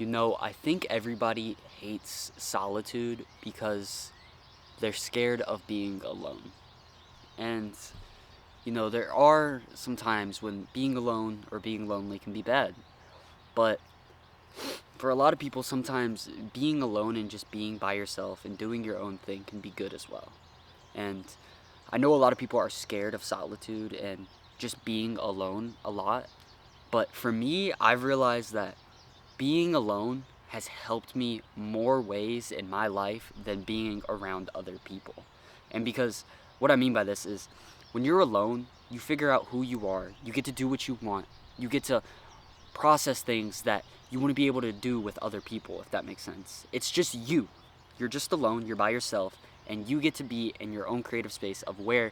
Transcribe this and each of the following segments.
I think everybody hates solitude because they're scared of being alone. And, there are some times when being alone or being lonely can be bad. But for a lot of people, sometimes being alone and just being by yourself and doing your own thing can be good as well. And I know a lot of people are scared of solitude and just being alone a lot. But for me, I've realized that being alone has helped me more ways in my life than being around other people. And because what I mean by this is when you're alone, you figure out who you are, you get to do what you want, you get to process things that you wouldn't be able to do with other people, if that makes sense. It's just you. You're just alone, you're by yourself, and you get to be in your own creative space of where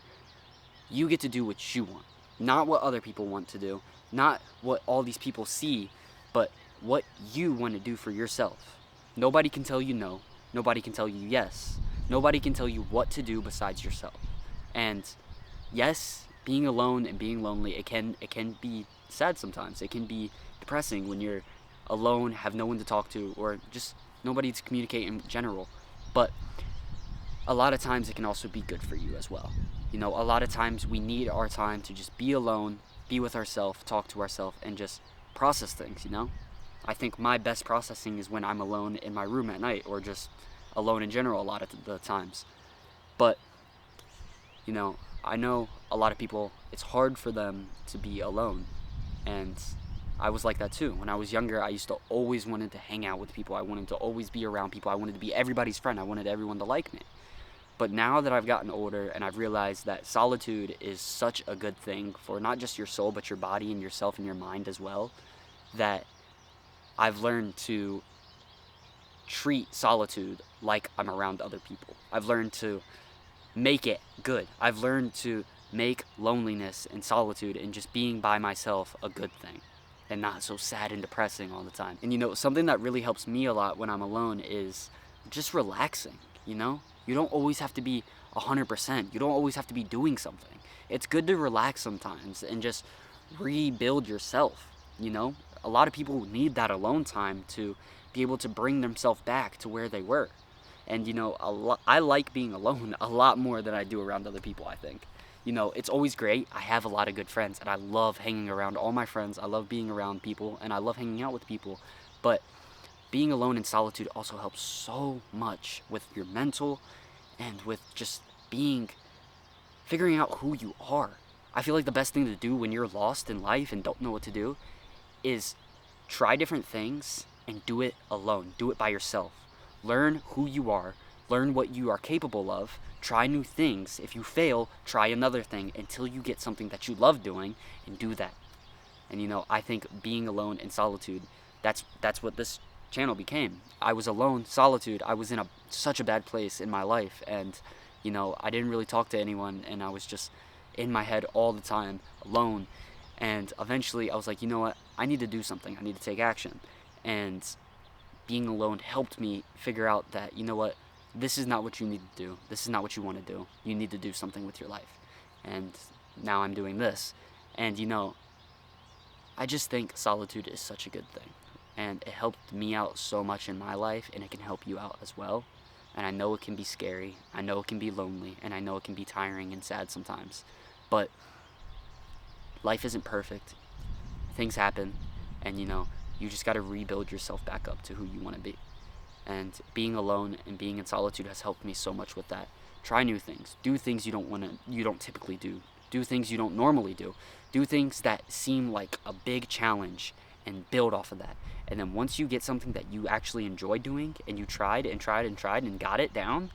you get to do what you want, not what other people want to do, not what all these people see, but what you want to do for yourself. Nobody can tell you no. Nobody can tell you yes. Nobody can tell you what to do besides yourself. And yes, being alone and being lonely, it can be sad sometimes. It can be depressing when you're alone, have no one to talk to, or just nobody to communicate in general. But a lot of times it can also be good for you as well. A lot of times we need our time to just be alone, be with ourselves, talk to ourselves, and just process things. I think my best processing is when I'm alone in my room at night or just alone in general a lot of the times. But, I know a lot of people, it's hard for them to be alone. And I was like that too. When I was younger, I used to always wanted to hang out with people. I wanted to always be around people. I wanted to be everybody's friend. I wanted everyone to like me. But now that I've gotten older and I've realized that solitude is such a good thing for not just your soul, but your body and yourself and your mind as well, that I've learned to treat solitude like I'm around other people. I've learned to make it good. I've learned to make loneliness and solitude and just being by myself a good thing and not so sad and depressing all the time. And something that really helps me a lot when I'm alone is just relaxing. You don't always have to be 100%. You don't always have to be doing something. It's good to relax sometimes and just rebuild yourself. A lot of people need that alone time to be able to bring themselves back to where they were. And I like being alone a lot more than I do around other people, I think. It's always great. I have a lot of good friends and I love hanging around all my friends. I love being around people and I love hanging out with people. But being alone in solitude also helps so much with your mental and with just figuring out who you are. I feel like the best thing to do when you're lost in life and don't know what to do is try different things and do it alone. Do it by yourself. Learn who you are. Learn what you are capable of. Try new things. If you fail, try another thing until you get something that you love doing and do that. And I think being alone in solitude, that's what this channel became. I was alone, solitude. I was in such a bad place in my life, and I didn't really talk to anyone, and I was just in my head all the time, alone. And eventually I was like, you know what? I need to do something. I need to take action. And being alone helped me figure out that, you know what? This is not what you need to do. This is not what you want to do. You need to do something with your life. And now I'm doing this. And I just think solitude is such a good thing. And it helped me out so much in my life, and it can help you out as well. And I know it can be scary. I know it can be lonely. And I know it can be tiring and sad sometimes. But life isn't perfect. Things happen. And you just got to rebuild yourself back up to who you want to be. And being alone and being in solitude has helped me so much with that. Try new things. Do things you don't typically do. Do things you don't normally do. Do things that seem like a big challenge and build off of that. And then once you get something that you actually enjoy doing and you tried and tried and tried and got it down,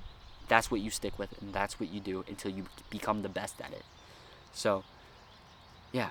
that's what you stick with and that's what you do until you become the best at it. So, yeah.